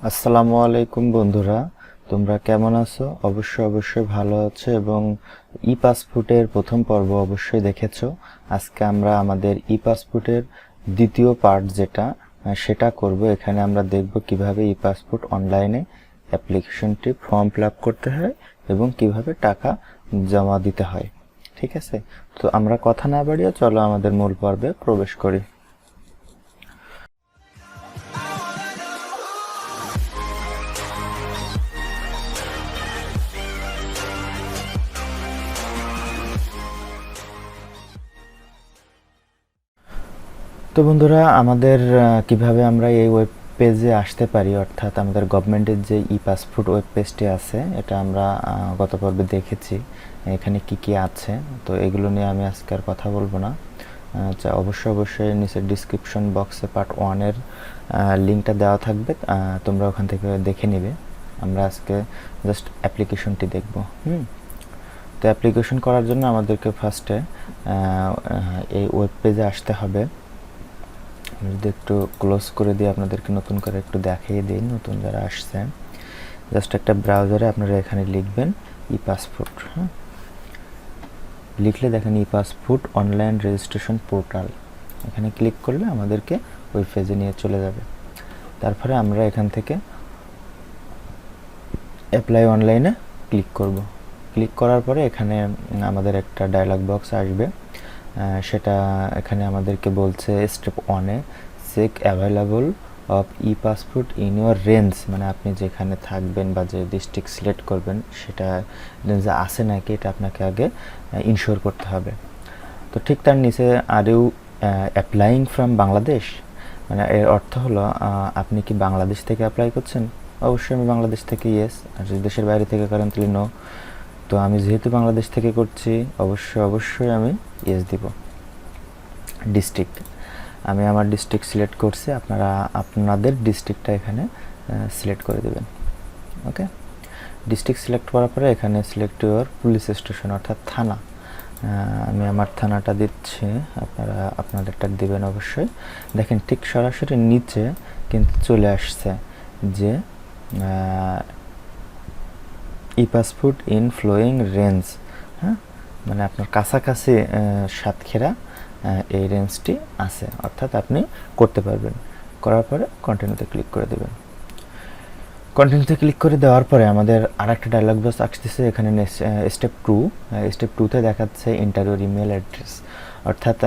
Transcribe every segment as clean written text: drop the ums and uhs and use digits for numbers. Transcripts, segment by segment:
আসসালামু আলাইকুম বন্ধুরা, তোমরা কেমন আছো? অবশ্যই ভালো আছো এবং ই পাসপোর্টের প্রথম পর্ব অবশ্যই দেখেছো। আজকে আমরা আমাদের ই পাসপোর্টের দ্বিতীয় পার্ট সেটা করব। এখানে আমরা দেখব কিভাবে ই পাসপোর্ট অনলাইনে অ্যাপ্লিকেশনটি ফর্ম ফিল আপ করতে হয় এবং কিভাবে টাকা জমা দিতে হয়। ঠিক আছে, তো আমরা কথা না বাড়িয়ে চলো আমাদের মূল পর্বে প্রবেশ করি। তো বন্ধুরা, আমাদের কিভাবে আমরা এই ওয়েব পেজে আসতে পারি, অর্থাৎ আমাদের গভর্নমেন্টের যে ই পাসপোর্ট ওয়েব পেজটি আছে, এটা আমরা গত পর্বে দেখেছি এখানে কি কি আছে। তো এগুলো নিয়ে আমি আজকে আর কথা বলবো না। অবশ্যই নিচের ডিসক্রিপশন বক্সে পার্ট 1-এর লিঙ্কটা দেওয়া থাকবে, তোমরা ওখান থেকে দেখে নিবে। আমরা আজকে জাস্ট অ্যাপ্লিকেশনটি দেখব। তো অ্যাপ্লিকেশন করার জন্য আমাদেরকে ফার্স্টে এই ওয়েব পেজে আসতে হবে। যদি একটু ক্লোজ করে দিয়ে আপনাদেরকে নতুন করে একটু দেখিয়ে দিই, নতুন যারা আসছেন জাস্ট একটা ব্রাউজারে আপনারা এখানে লিখবেন ই পাসপোর্ট। লিখলে দেখেন ই পাসপোর্ট অনলাইন রেজিস্ট্রেশন পোর্টাল, এখানে ক্লিক করলে আমাদেরকে ওই পেজে নিয়ে চলে যাবে। তারপরে আমরা এখান থেকে অ্যাপ্লাই অনলাইনে ক্লিক করব। ক্লিক করার পরে এখানে আমাদের একটা ডায়লগ বক্স আসবে, সেটা এখানে আমাদেরকে বলছে স্টেপ 1-এ check available of e passport in your range, মানে আপনি যেখানে থাকবেন বা যে ডিস্ট্রিক্ট সিলেক্ট করবেন সেটা রেঞ্জে আছে নাকি এটা আপনাকে আগে ইনশিওর করতে হবে। তো ঠিক তার নিচে are you applying from Bangladesh, মানে এর অর্থ হলো আপনি কি বাংলাদেশ থেকে অ্যাপ্লাই করছেন? অবশ্যই আমি বাংলাদেশ থেকে ইয়েস, আর যদি দেশের বাইরে থেকে করেন তাহলে নো। তো আমি যেহেতু বাংলাদেশ থেকে করছি অবশ্যই আমি ইয়েস দিব। ডিস্ট্রিক্ট, আমি আমার ডিস্ট্রিক্ট সিলেক্ট করছি, আপনারা আপনাদের ডিস্ট্রিক্টটা এখানে সিলেক্ট করে দেবেন। ওকে, ডিস্ট্রিক্ট সিলেক্ট করার পরে এখানে সিলেক্ট ইউর পুলিশ স্টেশন অর্থাৎ থানা। আমি আমার থানাটা দিচ্ছি, আপনারা আপনাদেরটা দিবেন অবশ্যই। দেখেন ঠিক সরাসরি নিচে কিন্তু চলে আসছে যে ই পাসপোর্ট ইন ফ্লোয়িং রেঞ্জ, হ্যাঁ, মানে আপনার কাছাকাছি সাতক্ষীরা এই রেঞ্জটি আছে, অর্থাৎ আপনি করতে পারবেন। করার পরে কন্টিনিউতে ক্লিক করে দেবেন। কন্টিনিউতে ক্লিক করে দেওয়ার পরে আমাদের আর একটা ডায়লগ বক্স আসতেছে, এখানে স্টেপ 2। স্টেপ 2-তে দেখাচ্ছে এন্টার ইউর ইমেল অ্যাড্রেস, অর্থাৎ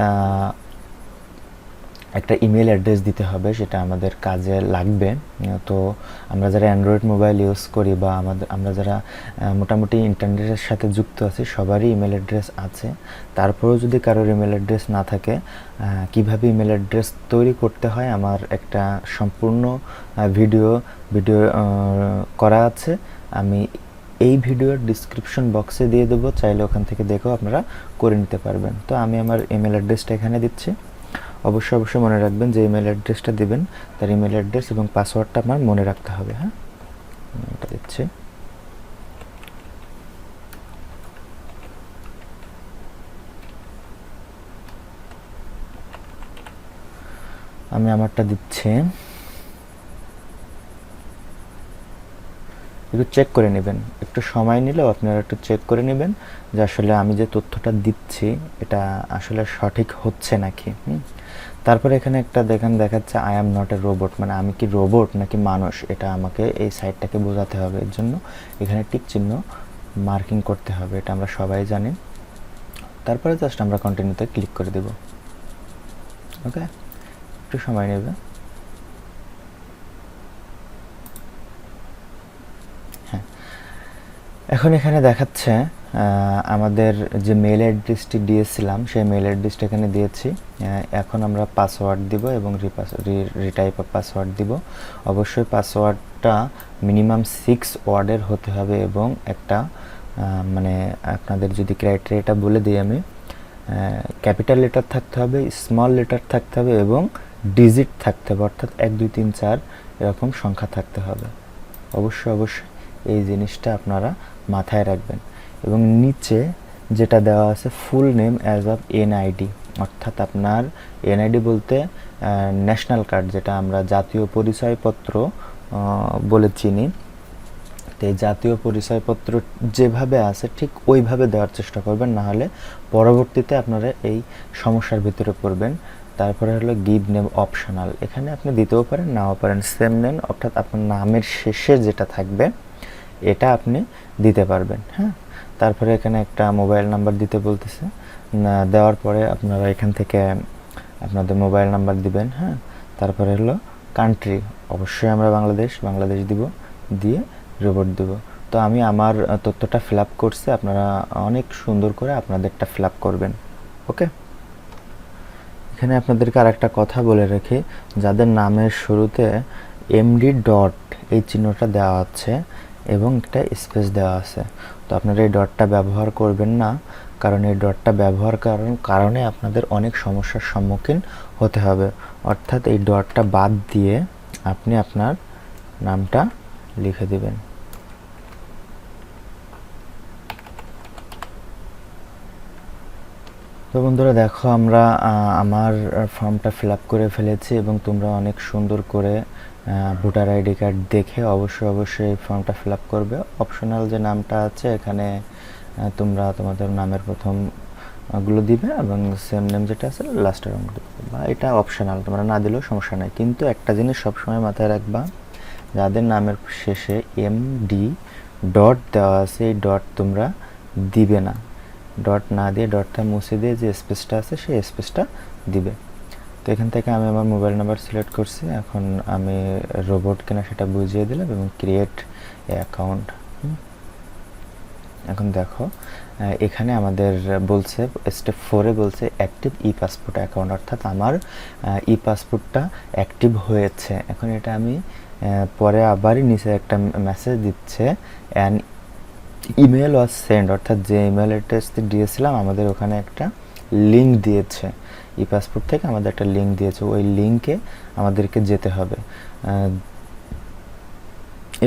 একটা ইমেল অ্যাড্রেস দিতে হবে, সেটা আমাদের কাজে লাগবে। তো আমরা যারা অ্যান্ড্রয়েড মোবাইল ইউজ করি বা আমরা যারা মোটামুটি ইন্টারনেটের সাথে যুক্ত আছি সবারই ইমেল অ্যাড্রেস আছে। তারপরেও যদি কারোর ইমেল অ্যাড্রেস না থাকে, কিভাবে ইমেল অ্যাড্রেস তৈরি করতে হয় আমার একটা সম্পূর্ণ ভিডিও করা আছে, আমি এই ভিডিওর ডিসক্রিপশন বক্সে দিয়ে দেবো, চাইলে ওখান থেকে দেখেও আপনারা করে নিতে পারবেন। তো আমি আমার ইমেল অ্যাড্রেসটা এখানে দিচ্ছি। অবশ্যই মনে রাখবেন যে ইমেল অ্যাড্রেসটা দিবেন তার ইমেল অ্যাড্রেস এবং পাসওয়ার্ডটা আপনার মনে রাখতে হবে। হ্যাঁ, এটা দিচ্ছি। আমি আমারটা দিচ্ছি, একটু চেক করে নেবেন, একটু সময় নিলেও আপনারা একটু চেক করে নেবেন যে আসলে আমি যে তথ্যটা দিচ্ছি এটা আসলে সঠিক হচ্ছে নাকি। তারপরে এখানে একটা দেখাচ্ছে I am not a robot, মানে আমি কি রোবট নাকি মানুষ, এটা আমাকে এই সাইটটাকে বোঝাতে হবে। এর জন্য এখানে টিক চিহ্ন মার্কিং করতে হবে, এটা আমরা সবাই জানি। তারপরে জাস্ট আমরা কন্টিনিউতে ক্লিক করে দেব। ওকে, একটু সময় নেবে। হ্যাঁ, এখন এখানে দেখাচ্ছে আমাদের যে মেল অ্যাড্রেসটি দিয়েছিলাম সেই মেল অ্যাড্রেসটা এখানে দিয়েছি। এখন আমরা পাসওয়ার্ড দিব এবং রিটাইপ অফ পাসওয়ার্ড দিব। অবশ্যই পাসওয়ার্ডটা মিনিমাম 6 ওয়ার্ডের হতে হবে এবং একটা মানে আপনাদের যদি ক্রাইটেরিয়াটা বলে দিই আমি, ক্যাপিটাল লেটার থাকতে হবে, স্মল লেটার থাকতে হবে এবং ডিজিট থাকতে হবে, অর্থাৎ 1 2 3 4 এরকম সংখ্যা থাকতে হবে। অবশ্যই এই জিনিসটা আপনারা মাথায় রাখবেন। এবং নিচে যেটা দেওয়া আছে full name as of NID, অর্থাৎ আপনার এনআইডি বলতে ন্যাশনাল কার্ড, যেটা আমরা জাতীয় পরিচয়পত্র বলে চিনি। তো এই জাতীয় পরিচয়পত্র যেভাবে আছে ঠিক ওইভাবে দেওয়ার চেষ্টা করবেন, না হলে পরবর্তীতে আপনারা এই সমস্যার ভিতরে পড়বেন। তারপরে হলো গিভ নেম অপশনাল, এখানে আপনি দিতেও পারেন নাও পারেন, সেম নেম অর্থাৎ আপনার নামের শেষে যেটা থাকবে এটা আপনি দিতে পারবেন। হ্যাঁ, তারপরে এখানে একটা মোবাইল নাম্বার দিতে বলতেছে, দেওয়ার পরে আপনারা এখান থেকে আপনাদের মোবাইল নাম্বার দিবেন। হ্যাঁ, তারপরে হলো কান্ট্রি, অবশ্যই আমরা বাংলাদেশ দিব, দিয়ে রোবট দেব। তো আমি আমার তথ্যটা ফিল আপ করছি, আপনারা অনেক সুন্দর করে আপনাদেরটা ফিল আপ করবেন। ওকে, এখানে আপনাদেরকে আর একটা কথা বলে রাখি, যাদের নামের শুরুতে এমডি ডট এই চিহ্নটা দেওয়া আছে এবং একটা স্পেস দেওয়া আছে, তো আপনারা এই ডটটা ব্যবহার করবেন না, কারণ এই ডটটা ব্যবহার কারণে আপনাদের অনেক সমস্যার সম্মুখীন হতে হবে। অর্থাৎ এই ডটটা বাদ দিয়ে আপনি আপনার নামটা লিখে দিবেন। তো বন্ধুরা দেখো, আমরা আমার ফর্মটা ফিল আপ করে ফেলেছি এবং তোমরা অনেক সুন্দর করে ভোটার আইডি কার্ড দেখে অবশ্যই এই ফর্মটা ফিল আপ করবে। অপশনাল যে নামটা আছে এখানে তোমরা তোমাদের নামের প্রথম গুলো দিবে এবং সেম নেম যেটা আছে লাস্টের অঙ্ক দিবে, বা এটা অপশনাল, তোমরা না দিলেও সমস্যা নাই। কিন্তু একটা জিনিস সবসময় মাথায় রাখবা, যাদের নামের শেষে এমডি ডট দেওয়া আছে এই ডট তোমরা দিবে না, ডট না দিয়ে ডটটা মুছে দিয়ে যে স্পেসটা আছে সেই স্পেসটা দিবে। তো এখান থেকে আমি আমার মোবাইল নাম্বার সিলেক্ট করছি, এখন আমি রোবট কিনা সেটা বুঝিয়ে দিলাম এবং ক্রিয়েট অ্যাকাউন্ট। এখন দেখো এখানে আমাদের বলছে স্টেপ 4-এ বলছে অ্যাক্টিভ ই পাসপোর্ট অ্যাকাউন্ট, অর্থাৎ আমার ই পাসপোর্টটা অ্যাক্টিভ হয়েছে। এখন এটা আমি পরে আবারই নিচে একটা মেসেজ দিচ্ছে অ্যান ইমেল ওয়াজ সেন্ড, অর্থাৎ যে ইমেল অ্যাড্রেস দিয়েছিলাম আমাদের ওখানে একটা লিঙ্ক দিয়েছে, ই পাসপোর্ট থেকে আমাদের একটা লিঙ্ক দিয়েছে, ওই লিঙ্কে আমাদেরকে যেতে হবে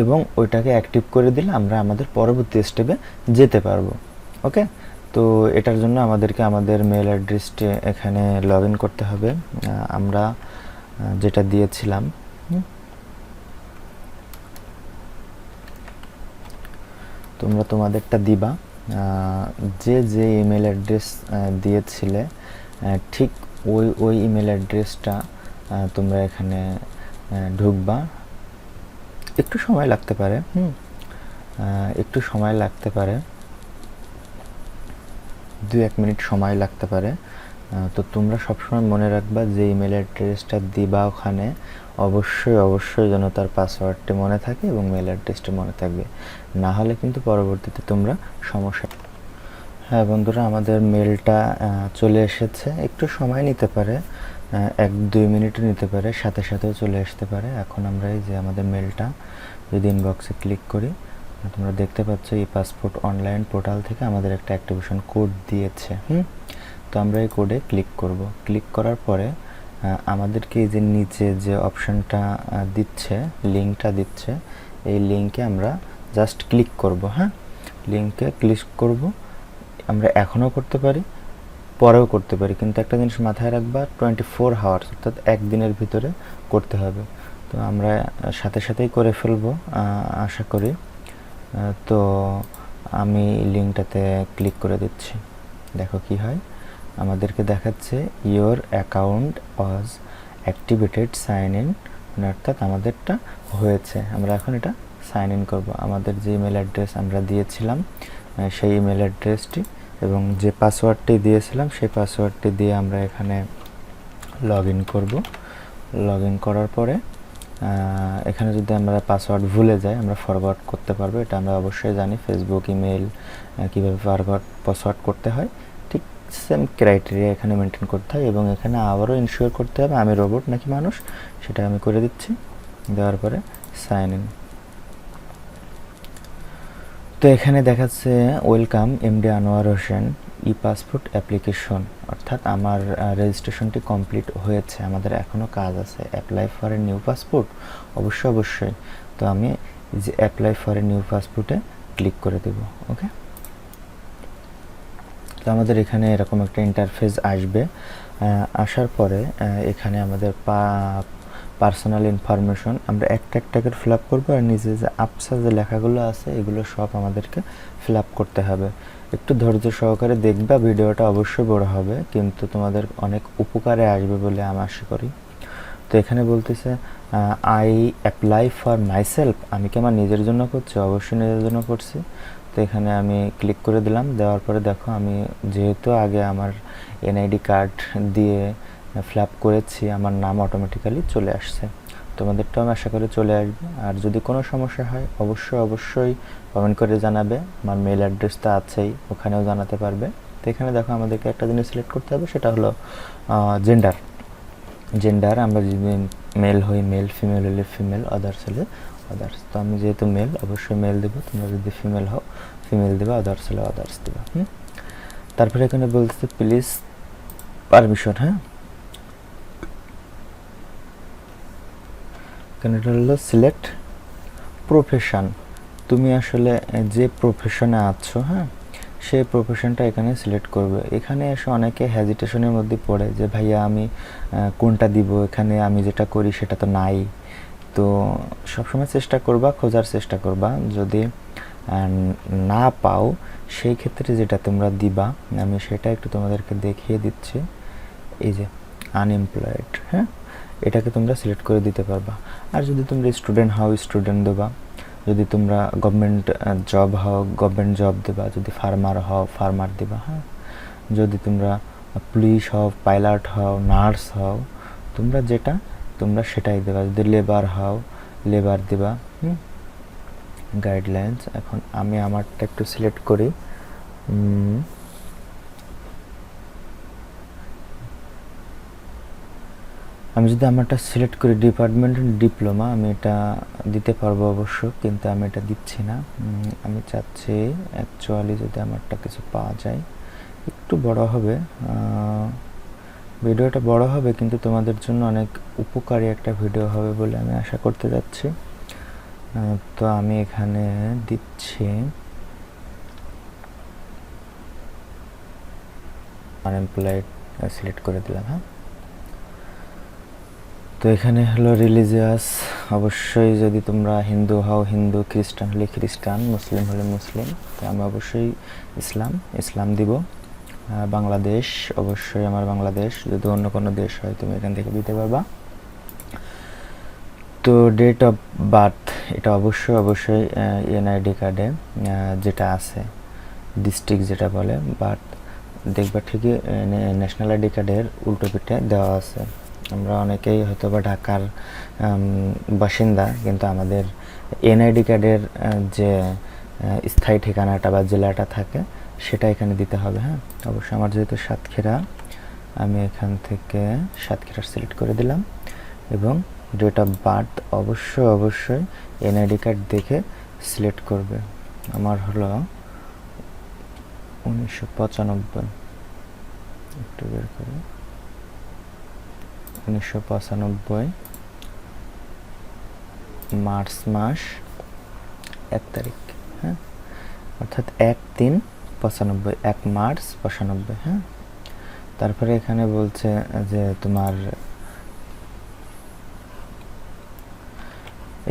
এবং ওইটাকে অ্যাক্টিভ করে দিলে আমরা আমাদের পরবর্তী স্টেপে যেতে পারবো। ওকে, তো এটার জন্য আমাদেরকে আমাদের মেল অ্যাড্রেসটি এখানে লগ ইন করতে হবে, আমরা যেটা দিয়েছিলাম। তোমরা তোমাদেরটা দিবা, যে ইমেল অ্যাড্রেস দিয়েছিলে ঠিক ওই ইমেল অ্যাড্রেসটা তোমরা এখানে ঢুকবা। একটু সময় লাগতে পারে, একটু সময় লাগতে পারে, 2-1 মিনিট সময় লাগতে পারে। তো তোমরা সবসময় মনে রাখবা যে ইমেল অ্যাড্রেসটা দিবা ওখানে অবশ্যই যেন তার পাসওয়ার্ডটি মনে থাকে এবং মেল অ্যাড্রেসটি মনে থাকবে, না হলে কিন্তু পরবর্তীতে তোমরা সমস্যা। হ্যাঁ বন্ধুরা, আমাদের মেলটা চলে এসেছে, একটু সময় নিতে পারে, 1-2 মিনিটও নিতে পারে, সাথেও চলে আসতে পারে। এখন আমরা এই যে আমাদের মেলটা যদি ইনবক্সে ক্লিক করি, তোমরা দেখতে পাচ্ছ এই পাসপোর্ট অনলাইন পোর্টাল থেকে আমাদের একটা অ্যাক্টিভেশন কোড দিয়েছে। তো আমরা এই কোডে ক্লিক করব। ক্লিক করার পরে আমাদেরকে এই যে নিচে যে অপশানটা দিচ্ছে, লিঙ্কটা দিচ্ছে, এই লিঙ্কে আমরা জাস্ট ক্লিক করব। হ্যাঁ, লিঙ্কে ক্লিক করব। আমরা এখনও করতে পারি, পরেও করতে পারি, কিন্তু একটা জিনিস মাথায় রাখবা, 24 আওয়ার্স অর্থাৎ একদিনের ভিতরে করতে হবে। তো আমরা সাথেই করে ফেলবো আশা করি। তো আমি লিঙ্কটাতে ক্লিক করে দিচ্ছি, দেখো কি হয়। আমাদেরকে দেখাচ্ছে your account was activated, sign in, অর্থাৎ আমাদেরটা হয়েছে। আমরা এখন এটা সাইন ইন করবো। আমাদের যে ইমেল অ্যাড্রেস আমরা দিয়েছিলাম সেই ইমেল অ্যাড্রেসটি এবং যে পাসওয়ার্ডটি দিয়েছিলাম সেই পাসওয়ার্ডটি দিয়ে আমরা এখানে লগ ইন করবো। লগ ইন করার পরে এখানে যদি আমরা পাসওয়ার্ড ভুলে যাই আমরা ফরওয়ার্ড করতে পারবো, এটা আমরা অবশ্যই জানি। ফেসবুক, ইমেল কীভাবে পাসওয়ার্ড করতে হয় ঠিক সেম ক্রাইটেরিয়া এখানে মেনটেন করতে হয় এবং এখানে আবারও ইনশিওর করতে হবে আমি রোবট নাকি মানুষ, সেটা আমি করে দিচ্ছি। দেওয়ার পরে সাইন ইন। তো এখানে দেখাচ্ছে ওয়েলকাম এমডি আনোয়ার হোসেন ই পাসপোর্ট অ্যাপ্লিকেশন, অর্থাৎ আমার রেজিস্ট্রেশনটি কমপ্লিট হয়েছে, আমাদের এখনও কাজ আছে। Apply for a new passport, অবশ্যই। তো আমি যে অ্যাপ্লাই ফর এ নিউ পাসপোর্টে ক্লিক করে দেব। ওকে, তো আমাদের এখানে এরকম একটা ইন্টারফেস আসবে। আসার পরে এখানে আমাদের পার্সোনাল ইনফরমেশন, আমরা একটা একটা করে ফিল আপ করবো, আর নিচে যে আপসা যে লেখাগুলো আছে এগুলো সব আমাদেরকে ফিল আপ করতে হবে। একটু ধৈর্য সহকারে দেখবা, ভিডিওটা অবশ্যই বড় হবে কিন্তু তোমাদের অনেক উপকারে আসবে বলে আমি আশা করি। তো এখানে বলতেছে আই অ্যাপ্লাই ফর মাইসেলফ, আমি কি আমার নিজের জন্য করছি? অবশ্যই নিজের জন্য করছি। তো এখানে আমি ক্লিক করে দিলাম, দেওয়ার পরে দেখো আমি যেহেতু আগে আমার এনআইডি কার্ড দিয়ে ফিল আপ করেছি, আমার নাম অটোমেটিক্যালি চলে আসছে। তোমাদেরটাও আমি আশা করি চলে আসবে। আর যদি কোনো সমস্যা হয় অবশ্যই কমেন্ট করে জানাবে, আমার মেল অ্যাড্রেস তো আছেই, ওখানেও জানাতে পারবে। তো এখানে দেখো আমাদেরকে একটা জিনিস সিলেক্ট করতে হবে, সেটা হলো জেন্ডার। আমরা যদি মেল হই মেল, ফিমেল হলে ফিমেল, আদার্স হলে আদার্স। তো আমি যেহেতু মেল অবশ্যই মেল দেবো, তোমরা যদি ফিমেল হও ফিমেল দেবা, আদার্স হলে আদার্স দেবা। তারপরে এখানে বলতে প্লিজ পারমিশন, হ্যাঁ এখানে হলো সিলেক্ট প্রফেশন, তুমি আসলে যে প্রফেশনে আছো, হ্যাঁ সেই প্রফেশনটা এখানে সিলেক্ট করবে। এখানে এসে অনেকে হেজিটেশনের মধ্যে পড়ে যে ভাইয়া আমি কোনটা দিব, এখানে আমি যেটা করি সেটা তো নাই। তো সবসময় চেষ্টা করবা, খোঁজার চেষ্টা করবা, যদি না পাও সেই ক্ষেত্রে যেটা তোমরা দিবা আমি সেটা একটু তোমাদেরকে দেখিয়ে দিচ্ছি। এই যে আনএমপ্লয়েড, হ্যাঁ এটাকে তোমরা সিলেক্ট করে দিতে পারবা। আর যদি তোমরা স্টুডেন্ট হও স্টুডেন্ট দেবা, যদি তোমরা গভর্নমেন্ট জব হও গভর্নমেন্ট জব দেবা, যদি ফার্মার হও ফার্মার দেবা, হ্যাঁ যদি তোমরা পুলিশ হও পাইলট হও নার্স হও তোমরা যেটা তোমরা সেটাই দেবা। যদি লেবার হও লেবার দেবা। গাইডলাইন্স, এখন আমি আমারটা একটু সিলেক্ট করি। আমি যদি আমারটা সিলেক্ট করি ডিপার্টমেন্ট ডিপ্লোমা, আমি এটা দিতে পারবো অবশ্য, কিন্তু আমি এটা দিচ্ছি না। আমি চাচ্ছি অ্যাকচুয়ালি যদি আমারটা কিছু পাওয়া যায়, একটু বড় হবে ভিডিওটা, বড় হবে কিন্তু তোমাদের জন্য অনেক উপকারী একটা ভিডিও হবে বলে আমি আশা করতে যাচ্ছি। তো আমি এখানে দিচ্ছি আনএমপ্লয়েড, সিলেক্ট করে দিলাম। হ্যাঁ তো এখানে হলো রিলিজিয়াস, অবশ্যই যদি তোমরা হিন্দু হও হিন্দু, খ্রিস্টান হলে খ্রিস্টান, মুসলিম হলে মুসলিম। তো আমি অবশ্যই ইসলাম দিব। বাংলাদেশ, অবশ্যই আমার বাংলাদেশ, যদি অন্য কোনো দেশ হয় তুমি এখান থেকে দিতে পারবা। তো ডেট অফ বার্থ, এটা অবশ্যই এনআইডি কার্ডে যেটা আছে ডিস্ট্রিক্ট যেটা বলে বার্থ দেখবা ঠিকই ন্যাশনাল আইডি কার্ডের উল্টো পিঠে দেওয়া আছে। আমরা অনেকেই হয়তো বা ঢাকার বাসিন্দা, কিন্তু আমাদের এনআইডি কার্ডের যে স্থায়ী ঠিকানাটা বা জেলাটা থাকে সেটা এখানে দিতে হবে। হ্যাঁ অবশ্যই আমার যেহেতু সাতক্ষীরা, আমি এখান থেকে সাতক্ষীরা সিলেক্ট করে দিলাম। এবং ডেট অফ বার্থ অবশ্যই এনআইডি কার্ড দেখে সিলেক্ট করবে। আমার হলো 1995, একটু বের করি, 1995 মার্চ মাস 1 তারিখ, হ্যাঁ অর্থাৎ 1/3/95, 1 মার্চ 95। হ্যাঁ তারপরে এখানে বলছে যে তোমার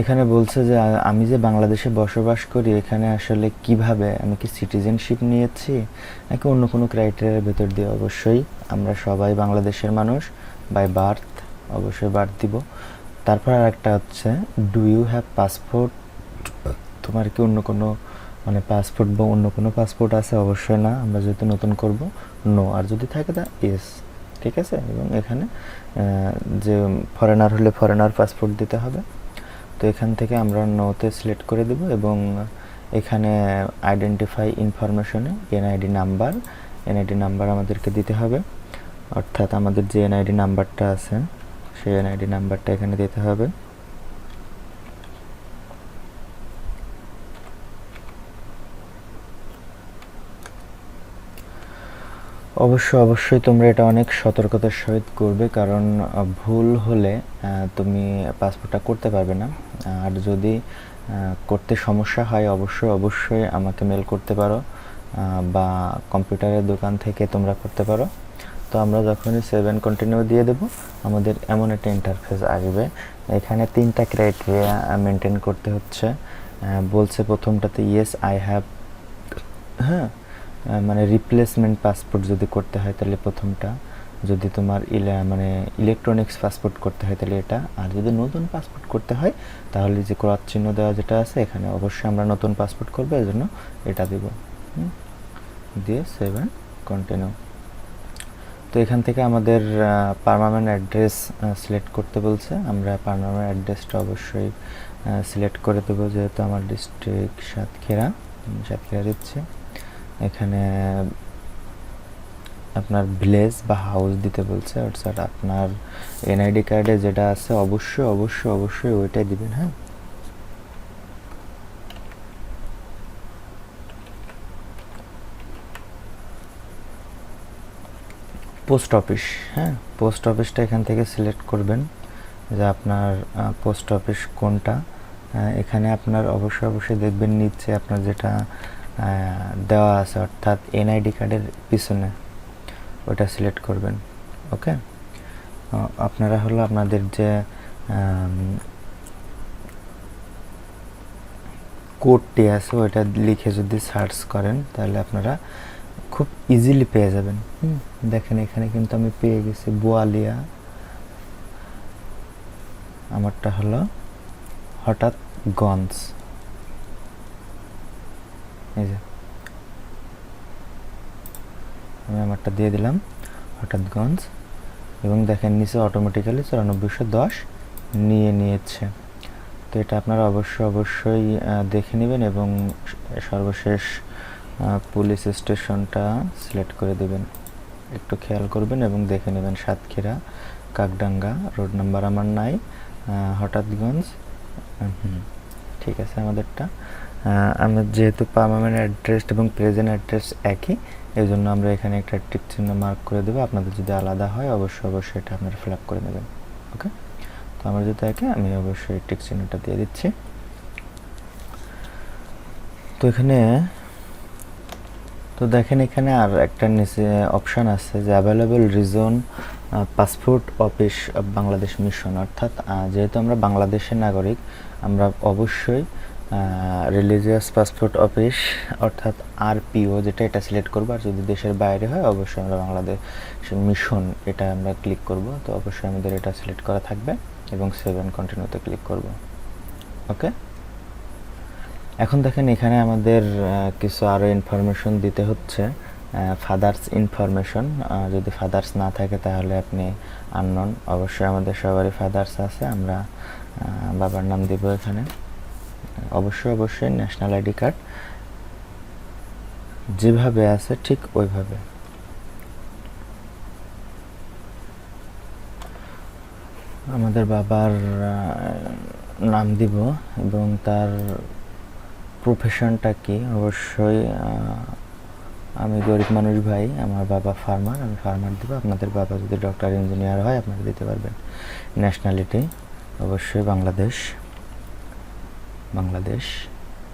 এখানে বলছে যে আমি যে বাংলাদেশে বসবাস করি এখানে আসলে কিভাবে, আমি কি সিটিজেনশিপ নিয়েছি নাকি অন্য কোনো ক্রাইটেরিয়ার ভেতর দিয়ে। অবশ্যই আমরা সবাই বাংলাদেশের মানুষ, বাই বার্থ অবশ্যই বার্থ দিব। তারপর আর একটা হচ্ছে ডু ইউ হ্যাভ পাসপোর্ট, তোমার কি অন্য কোনো মানে পাসপোর্ট বা অন্য কোনো পাসপোর্ট আছে? অবশ্যই না, আমরা যেহেতু নতুন করব নো, আর যদি থাকে তা ইয়েস, ঠিক আছে। এবং এখানে যে ফরেনার হলে ফরেনার পাসপোর্ট দিতে হবে। তো এখান থেকে আমরা নোতে সিলেক্ট করে দেব এবং এখানে আইডেন্টিফাই ইনফরমেশনে এনআইডি নাম্বার আমাদেরকে দিতে হবে, অর্থাৎ আমাদের যে এনআইডি নাম্বারটা আছে সেই এনআইডি নাম্বারটা এখানে দিতে হবে। অবশ্যই তোমরা এটা অনেক সতর্কতার সহিত করবে, কারণ ভুল হলে তুমি পাসপোর্টটা করতে পারবে না। আর যদি করতে সমস্যা হয় অবশ্যই আমাকে মেল করতে পারো বা কম্পিউটারের দোকান থেকে তোমরা করতে পারো। তো তো আমরা যখনই সেভ অ্যান্ড কন্টিনিউ দিয়ে দেব আমাদের এমন একটা ইন্টারফেস আসবে। এখানে 3টা ক্রাইটেরিয়া মেনটেন করতে হচ্ছে। বলছে প্রথমটাতে ইয়েস আই হ্যাভ, হ্যাঁ, মানে রিপ্লেসমেন্ট পাসপোর্ট যদি করতে হয় তাহলে প্রথমটা, যদি তোমার মানে ইলেকট্রনিক্স পাসপোর্ট করতে হয় তাহলে এটা, আর যদি নতুন পাসপোর্ট করতে হয় তাহলে যে ক্রস চিহ্ন দেওয়া যেটা আছে এখানে অবশ্যই আমরা নতুন পাসপোর্ট করবো, এই জন্য এটা দিব, দিয়ে সেভ অ্যান্ড কন্টিনিউ। তো এখান থেকে আমাদের পার্মানেন্ট অ্যাড্রেস সিলেক্ট করতে বলছে। আমরা পার্মানেন্ট অ্যাড্রেসটা অবশ্যই সিলেক্ট করে দেবো, যেহেতু আমার ডিস্ট্রিক্ট সাতক্ষীরা দিচ্ছে। এখানে আপনার ভিলেজ বা হাউস দিতে বলছে, অর্থাৎ আপনার এনআইডি কার্ডে যেটা আছে অবশ্যই ওইটাই দিবেন। হ্যাঁ, পোস্ট অফিস, হ্যাঁ, পোস্ট অফিসটা এখান থেকে সিলেক্ট করবেন যে আপনার পোস্ট অফিস কোনটা। এখানে আপনার অবশ্যই দেখবেন নিচে আপনার যেটা দেওয়া আছে, অর্থাৎ এনআইডি কার্ডের পিছনে ওটা সিলেক্ট করবেন। ওকে, আপনারা হলো আপনাদের যে কোডটি আছে ওইটা লিখে যদি সার্চ করেন তাহলে আপনারা খুব ইজিলি পেয়ে যাবেন। দেখেন এখানে কিন্তু আমি পেয়ে গেছি বোয়ালিয়া, আমারটা হলো হঠাৎগঞ্জ। এই যে আমি আমারটা দিয়ে দিলাম হঠাৎগঞ্জ, এবং দেখেন নিচে অটোমেটিক্যালি 9410 নিয়েছে। তো এটা আপনারা অবশ্যই দেখে নেবেন এবং সর্বশেষ পুলিশ স্টেশনটা সিলেক্ট করে দেবেন, একটু খেয়াল করবেন এবং দেখে নেবেন। সাতক্ষীরা কাকডাঙ্গা, রোড নাম্বার আমার নাই, হঠাৎগঞ্জ। ঠিক আছে, আমাদেরটা আমরা যেহেতু পার্মানেন্ট অ্যাড্রেস এবং প্রেজেন্ট অ্যাড্রেস একই, এই জন্য আমরা এখানে একটা টিক চিহ্ন মার্ক করে দেবো। আপনাদের যদি আলাদা হয় অবশ্যই এটা আপনারা ফিল আপ করে নেবেন। ওকে, তো আমার যদি একই আমি অবশ্যই টিক চিহ্নটা দিয়ে দিচ্ছি। তো এখানে তো দেখেন এখানে আর একটা নিচে অপশান আছে যে available reason passport office of Bangladesh mission, অর্থাৎ যেহেতু আমরা বাংলাদেশের নাগরিক আমরা অবশ্যই রিলিজিয়াস পাসপোর্ট অফিস অর্থাৎ আরপিও যেটা, এটা সিলেক্ট করবো। আর যদি দেশের বাইরে হয় অবশ্যই আমরা বাংলাদেশ মিশন এটা আমরা ক্লিক করব। তো অবশ্যই আমাদের এটা সিলেক্ট করা থাকবে এবং সেভ অ্যান্ড কন্টিনিউতে ক্লিক করব। ওকে, এখন দেখেন এখানে আমাদের কিছু আরও ইনফরমেশন দিতে হচ্ছে। ফাদার্স ইনফরমেশন, যদি ফাদার্স না থাকে তাহলে আপনি আননোন। অবশ্যই আমাদের সবারই ফাদার্স আছে, আমরা বাবার নাম দিব এখানে। অবশ্যই ন্যাশনাল আইডি কার্ড যেভাবে আছে ঠিক ওইভাবে। আমাদের বাবার নাম দিব এবং তার প্রফেশনটা কি, অবশ্যই আমি গরিব মানুষ ভাই, আমার বাবা ফার্মার, আমি ফার্মার দিব। আপনাদের বাবা যদি ডক্টর ইঞ্জিনিয়ার হয় আপনারা দিতে পারবেন। ন্যাশনালিটি অবশ্যই বাংলাদেশ।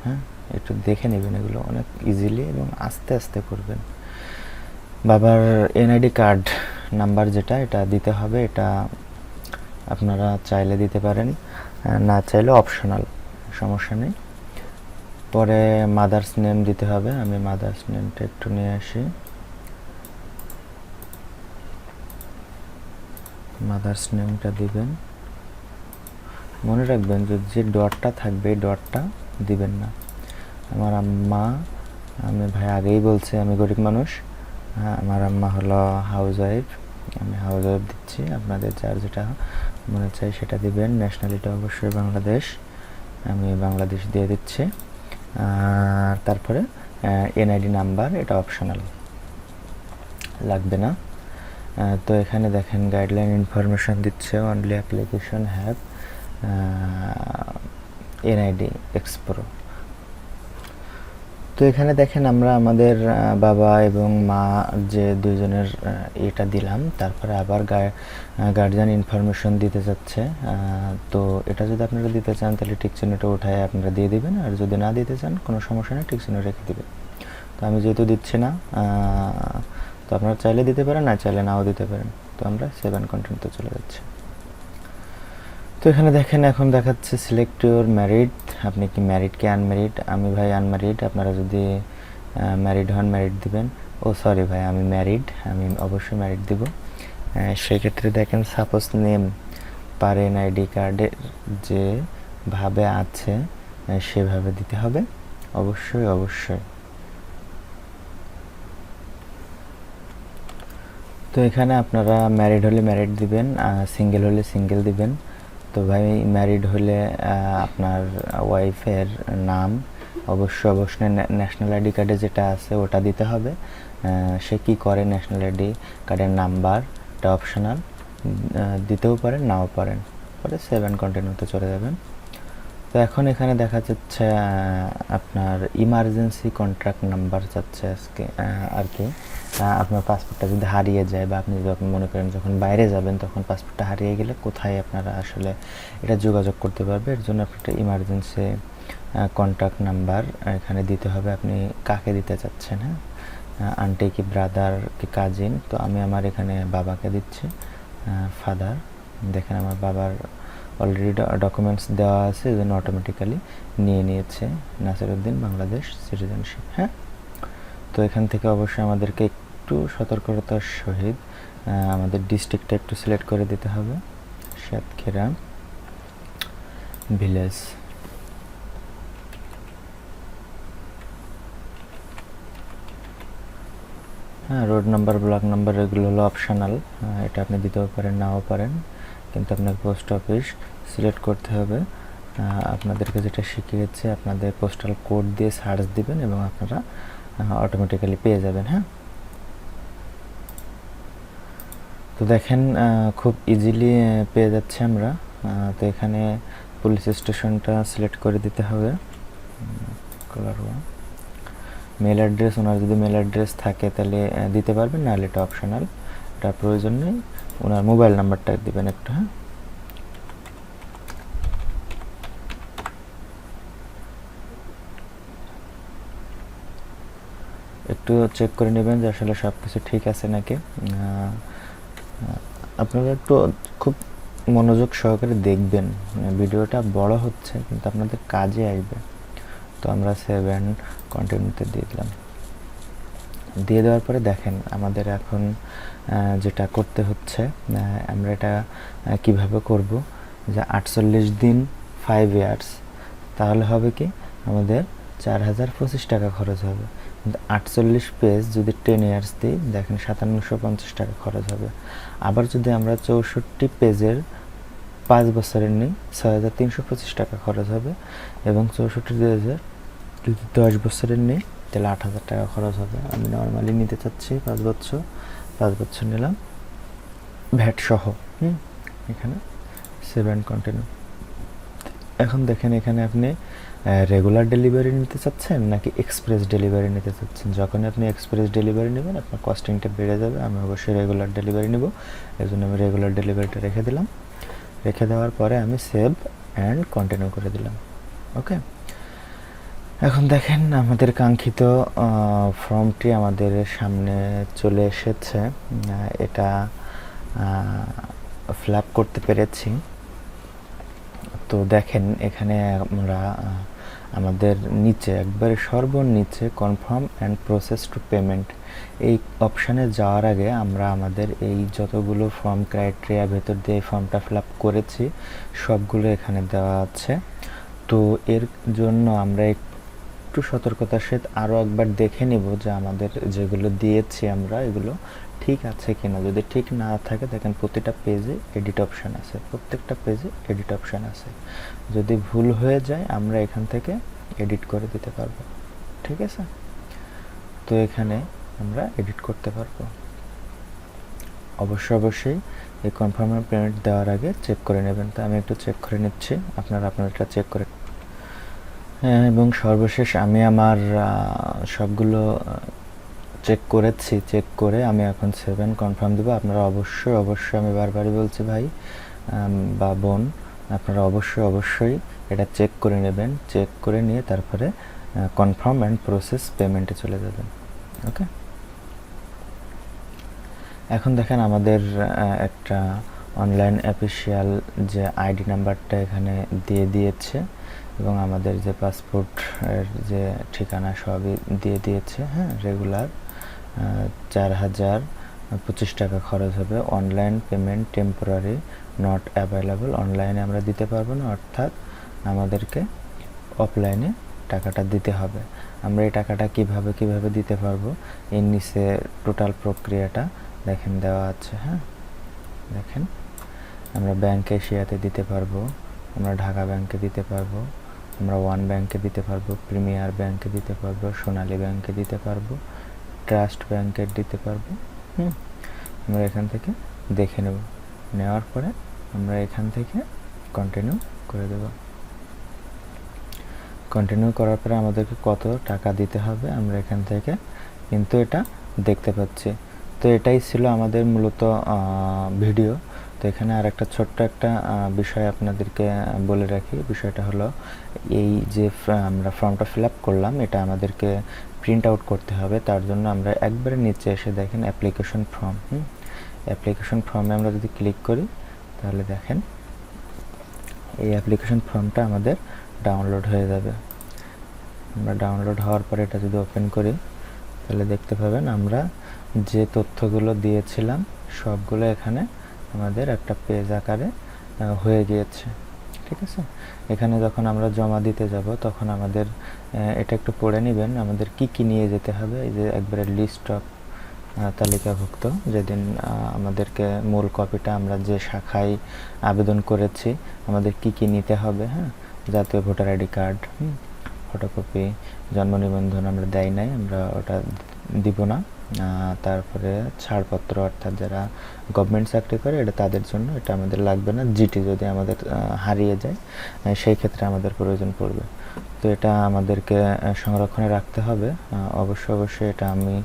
হ্যাঁ, একটু দেখে নেবেন, এগুলো অনেক ইজিলি এবং আস্তে করবেন। বাবার এনআইডি কার্ড নাম্বার যেটা, এটা দিতে হবে। এটা আপনারা চাইলে দিতে পারেন, না চাইলে অপশনাল, সমস্যা নেই। পরে মাদার্স নেম দিতে হবে। আমি মাদার্স নেমটা একটু নিয়ে আসি। মাদার্স নেমটা দিবেন, মনে রাখবেন যে ডটটা থাকবে এই ডটটা দিবেন না। আমার আম্মা, আমি ভাই আগেই বলছি আমি গরিব মানুষ। হ্যাঁ, আমার আম্মা হলো হাউস ওয়াইফ, আমি হাউস ওয়াইফ দিচ্ছি। আপনাদের যার যেটা মনে চাই সেটা দিবেন। ন্যাশনালিটি অবশ্যই বাংলাদেশ, আমি বাংলাদেশ দিয়ে দিচ্ছি। তারপরে এনআইডি নাম্বার, এটা অপশনাল, লাগবে না। তো এখানে দেখেন গাইডলাইন ইনফরমেশন দিচ্ছে, only application have NID Expro. তো এখানে দেখেন আমরা আমাদের বাবা এবং মা যে দুইজনের এটা দিলাম, তারপরে আবার গার্জিয়ান ইনফরমেশন দিতে যাচ্ছে। তো এটা যদি আপনারা দিতে চান তাহলে টিক চিহ্নটা উঠায় আপনারা দিয়ে দিবেন, আর যদি না দিতে চান কোনো সমস্যা নেই, টিক চিহ্ন রেখে দিবেন। তো আমি যেহেতু দিচ্ছি না, তো আপনারা চাইলে দিতে পারেন, না চাইলে নাও দিতে পারেন। তো আমরা সেভ অ্যান্ড কন্টিনিউতে চলে যাচ্ছি। তো এখানে দেখেন এখন দেখাচ্ছে সিলেক্ট ইউর ম্যারিড, আপনি কি ম্যারিড কি আনম্যারিড। আমি ভাই আনম্যারিড, আপনারা যদি ম্যারিড হন ম্যারিড দিবেন। ও সরি ভাই, আমি ম্যারিড, আমি অবশ্যই ম্যারিড দিব। সেক্ষেত্রে দেখেন সাপোজ নেম পারেন আইডি কার্ডের যেভাবে আছে সেভাবে দিতে হবে অবশ্যই অবশ্যই। তো এখানে আপনারা ম্যারিড হলে ম্যারিড দিবেন, সিঙ্গেল হলে সিঙ্গেল দিবেন। তো ভাই ম্যারিড হলে আপনার ওয়াইফের নাম অবশ্যই অবশ্যই ন্যাশনাল আইডি কার্ডে যেটা আছে ওটা দিতে হবে। সে কি করে ন্যাশনাল আইডি কার্ডের নাম্বারটা অপশনাল, দিতেও পারেন নাও পারেন। পরে সেভ অ্যান্ড কন্টিনিউতে চলে যাবেন। তো এখন এখানে দেখা যাচ্ছে আপনার ইমার্জেন্সি কন্ট্রাক্ট নাম্বার চাচ্ছে আজকে আর কি। আপনার পাসপোর্টটা যদি হারিয়ে যায় বা আপনি যখন মনে করেন যখন বাইরে যাবেন তখন পাসপোর্টটা হারিয়ে গেলে কোথায় আপনারা আসলে এটা যোগাযোগ করতে পারবে, এর জন্য আপনি একটা ইমার্জেন্সি কন্ট্যাক্ট নাম্বার এখানে দিতে হবে। আপনি কাকে দিতে চাচ্ছেন, হ্যাঁ, আন্টি কি ব্রাদার কি কাজিন। তো আমি আমার এখানে বাবাকে দিচ্ছি, ফাদার। দেখেন আমার বাবার অলরেডি ডকুমেন্টস দেওয়া আছে, এই জন্য অটোমেটিক্যালি নিয়ে নিয়েছে নাসিরউদ্দিন বাংলাদেশ সিটিজেনশিপ। হ্যাঁ, তো এখান থেকে অবশ্যই আমাদেরকে একটু সতর্কতার সহিত আমাদের ডিস্ট্রিক্টটা একটু সিলেক্ট করে দিতে হবে, সাতক্ষীরা ভিলেজ। হ্যাঁ, রোড নাম্বার ব্লক নাম্বার এগুলো হলো অপশনাল, এটা আপনি দিতেও পারেন নাও পারেন, কিন্তু আপনাকে পোস্ট অফিস সিলেক্ট করতে হবে। আপনাদেরকে যেটা শিখিয়েছে আপনাদের পোস্টাল কোড দিয়ে সার্চ দিবেন এবং আপনারা অটোমেটিক্যালি পেয়ে যাবেন। হ্যাঁ, তো দেখেন খুব ইজিলি পেয়ে যাচ্ছে আমরা। তো এখানে পুলিশ স্টেশনটা সিলেক্ট করে দিতে হবে, মেল অ্যাড্রেস, ওনার যদি মেল অ্যাড্রেস থাকে তাহলে দিতে পারবেন, নাহলে এটা অপশনাল, এটা প্রয়োজন নেই। ওনার মোবাইল নাম্বারটা দিবেন একটু। হ্যাঁ, একটু চেক করে নেবেন যে আসলে সব কিছু ঠিক আছে নাকি। আপনারা একটু খুব মনোযোগ সহকারে দেখবেন, ভিডিওটা বড় হচ্ছে কিন্তু আপনাদের কাজে আসবে। তো আমরা সেভ অ্যান্ড কন্টিনিউতে দিয়ে দিলাম। দিয়ে দেওয়ার পরে দেখেন আমাদের এখন যেটা করতে হচ্ছে, আমরা এটা কিভাবে করব, যে 48 দিন 5 ইয়ার্স, তাহলে হবে কি আমাদের 4025 টাকা খরচ হবে। কিন্তু 48 পেজ যদি 10 ইয়ার্স দিই দেখেন 5750 টাকা খরচ হবে। আবার যদি আমরা 64 পেজের 5 বছরের নিই 6325 টাকা খরচ হবে, এবং 64 পেজের যদি 10 বছরের নিই তাহলে 8000 টাকা খরচ হবে। আমি নর্মালি নিতে চাচ্ছি 5 বছর নিলাম ভ্যাট সহ। এখানে সেভ অ্যান্ড কন্টিনিউ। এখন দেখেন এখানে আপনি রেগুলার ডেলিভারি নিতে চাচ্ছেন নাকি এক্সপ্রেস ডেলিভারি নিতে চাচ্ছেন। যখন আপনি এক্সপ্রেস ডেলিভারি নেবেন আপনার কস্টিংটা বেড়ে যাবে। আমি অবশ্যই রেগুলার ডেলিভারি নেব, এর জন্য আমি রেগুলার ডেলিভারিটা রেখে দিলাম। রেখে দেওয়ার পরে আমি সেভ অ্যান্ড কন্টিনিউ করে দিলাম। ওকে, এখন দেখেন আমাদের কাঙ্ক্ষিত ফর্মটি আমাদের সামনে চলে এসেছে। এটা ফিল আপ করতে পেরেছি। তো দেখেন এখানে আমরা আমাদের নিচে একবারে সর্বনিচে confirm and process to payment এই অপশানে যাওয়ার আগে আমরা আমাদের এই যতগুলো ফর্ম ক্রাইটেরিয়া ভেতর দিয়ে এই ফর্মটা ফিল আপ করেছি সবগুলো এখানে দেওয়া আছে। তো এর জন্য আমরা একটু সতর্কতার সাথে আরও একবার দেখে নেব যে আমাদের যেগুলো দিয়েছি আমরা এগুলো ঠিক আছে কিনা। যদি ঠিক না থাকে দেখেন প্রতিটা পেজে এডিট অপশান আছে, প্রত্যেকটা পেজে এডিট অপশান আছে। যদি ভুল হয়ে যায় আমরা এখান থেকে এডিট করে দিতে পারবো, ঠিক আছে। তো এখানে আমরা এডিট করতে পারবো। অবশ্যই এই কনফার্ম পেমেন্ট দেওয়ার আগে চেক করে নেবেন। তো আমি একটু চেক করে নিচ্ছি, আপনারটা চেক করে। এবং সর্বশেষ আমি আমার সবগুলো চেক করেছি, চেক করে আমি এখন 7 কনফার্ম দেবো। আপনারা অবশ্যই আমি বারবারই বলছি ভাই বা বোন, আপনারা অবশ্যই এটা চেক করে নেবেন। চেক করে নিয়ে তারপরে কনফার্ম অ্যান্ড প্রসেস পেমেন্টে চলে যাবেন। ওকে। এখন দেখেন আমাদের একটা অনলাইন অফিসিয়াল যে আইডি নাম্বারটা এখানে দিয়ে দিয়েছে এবং আমাদের যে পাসপোর্টের যে ঠিকানা সবই দিয়ে দিয়েছে। হ্যাঁ, রেগুলার 4025 টাকা খরচ হবে। Online payment temporary not available, অনলাইনে আমরা দিতে পারবো না, অর্থাৎ আমাদেরকে অফলাইনে টাকাটা দিতে হবে। আমরা এই টাকাটা কিভাবে দিতে পারবো, এর নিচে টোটাল প্রক্রিয়াটা দেখেন দেওয়া আছে। হ্যাঁ, দেখেন আমরা ব্যাংক এশিয়াতে দিতে পারবো, আমরা ঢাকা ব্যাংকে দিতে পারবো, আমরা ওয়ান ব্যাংকে দিতে পারবো, প্রিমিয়ার ব্যাংকে দিতে পারবো, সোনালী ব্যাংকে দিতে পারবো, ট্রাস্ট ব্যাংকে দিতে পারবো। আমরা এখান থেকে দেখে নেব, নেওয়ার পরে আমরা এখান থেকে কন্টিনিউ করে দেব। কন্টিনিউ করার পরে আমাদেরকে কত টাকা দিতে হবে আমরা এখান থেকে কিন্তু এটা দেখতে পাচ্ছি। তো এটাই ছিল আমাদের মূলত ভিডিও। তো এখানে আর একটা ছোট্ট একটা বিষয় আপনাদেরকে বলে রাখি। বিষয়টা হলো এই যে আমরা ফর্মটা ফিল আপ করলাম, এটা আমাদেরকে প্রিন্ট আউট করতে হবে। তার জন্য আমরা একবারে নিচে এসে দেখেন অ্যাপ্লিকেশন ফর্ম, অ্যাপ্লিকেশন ফর্মে আমরা যদি ক্লিক করি তাহলে দেখেন এই অ্যাপ্লিকেশন ফর্মটা আমাদের ডাউনলোড হয়ে যাবে। আমরা ডাউনলোড হওয়ার পরে এটা যদি ওপেন করি তাহলে দেখতে পাবেন আমরা যে তথ্যগুলো দিয়েছিলাম সবগুলো এখানে আমাদের একটা পেজ আকারে হয়ে গিয়েছে। ঠিক আছে, এখানে যখন আমরা জমা দিতে যাব তখন আমাদের এটা একটু পড়ে নেবেন আমাদের কি কি নিয়ে যেতে হবে। এই যে একবারে লিস্ট অফ তালিকাভুক্ত, যেদিন আমাদেরকে মূল কপিটা আমরা যে শাখায় আবেদন করেছি আমাদের কি কি নিতে হবে। হ্যাঁ, জাতীয় ভোটার আইডি কার্ড, ফটোকপি, জন্ম নিবন্ধন আমরা দেয় নাই, আমরা ওটা দিব না। তারপরে ছাড়পত্র, অর্থাৎ যারা গভর্নমেন্ট চাকরি করে এটা তাদের জন্য, এটা আমাদের লাগবে না। জিটি যদি আমাদের হারিয়ে যায় সেই ক্ষেত্রে আমাদের প্রয়োজন পড়বে। তো এটা আমাদেরকে সংরক্ষণে রাখতে হবে। অবশ্যই এটা আমি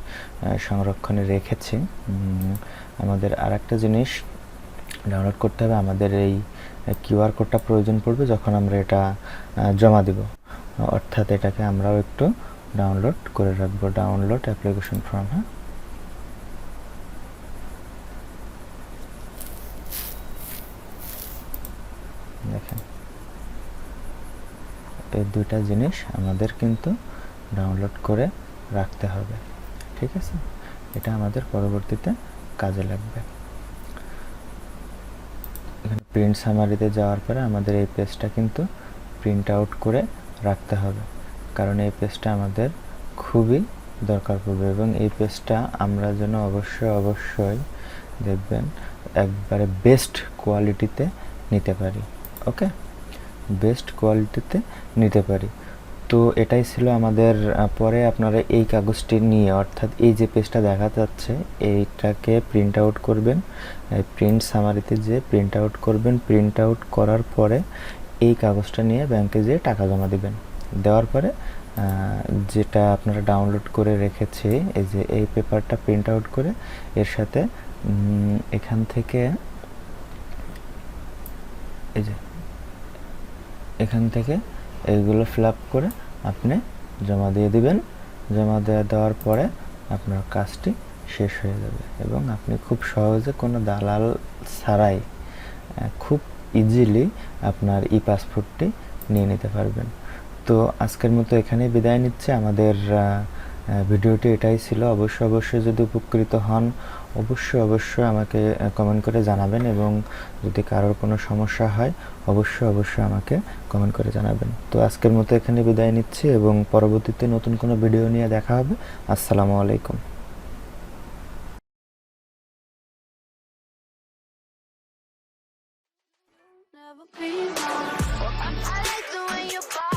সংরক্ষণে রেখেছি। আমাদের আরেকটা জিনিস ডাউনলোড করতে হবে, আমাদের এই কিউআর কোডটা প্রয়োজন পড়বে যখন আমরা এটা জমা দিব, অর্থাৎ এটাকে আমরাও একটু ডাউনলোড করে রাখবো। Download application form. হ্যাঁ, দেখেন এই দুইটা জিনিস আমাদের কিন্তু ডাউনলোড করে রাখতে হবে। ঠিক আছে, এটা আমাদের পরবর্তীতে কাজে লাগবে। এখানে প্রিন্ট সামারিতে যাওয়ার পরে আমাদের এই পেজটা কিন্তু প্রিন্ট আউট করে রাখতে হবে, কারণ এই পেজটা আমাদের খুবই দরকার পড়বে এবং এই পেজটা আমরা যেন অবশ্যই দেখবেন একবারে বেস্ট কোয়ালিটিতে নিতে পারি। ওকে, বেস্ট কোয়ালিটিতে নিতে পারি। তো এটাই ছিল আমাদের। পরে আপনারা এই কাগজটি নিয়ে, অর্থাৎ এই যে পেজটা দেখা যাচ্ছে এইটাকে প্রিন্ট আউট করবেন, প্রিন্ট সামারিতে যে প্রিন্ট আউট করবেন। প্রিন্ট আউট করার পরে এই কাগজটা নিয়ে ব্যাংকে যেয়ে টাকা জমা দিবেন। দেওয়ার পরে যেটা আপনারা ডাউনলোড করে রেখেছে এই যে এই পেপারটা প্রিন্ট আউট করে এর সাথে এখান থেকে এই যে এখান থেকে এইগুলো ফিল আপ করে আপনি জমা দিয়ে দিবেন। জমা দেওয়ার পরে আপনার কাজটি শেষ হয়ে যাবে এবং আপনি খুব সহজে কোনো দালাল ছাড়াই খুব ইজিলি আপনার ই পাসপোর্টটি নিয়ে নিতে পারবেন। তো আজকের মতো এখানেই বিদায় নিচ্ছে। আমাদের ভিডিওটি এটাই ছিল। অবশ্যই যদি উপকৃত হন অবশ্যই আমাকে কমেন্ট করে জানাবেন এবং যদি কারোর কোনো সমস্যা হয় অবশ্যই আমাকে কমেন্ট করে জানাবেন। তো আজকের মতো এখানে বিদায় নিচ্ছি এবং পরবর্তীতে নতুন কোনো ভিডিও নিয়ে দেখা হবে। আসসালামু আলাইকুম। Never be more. I like the way your body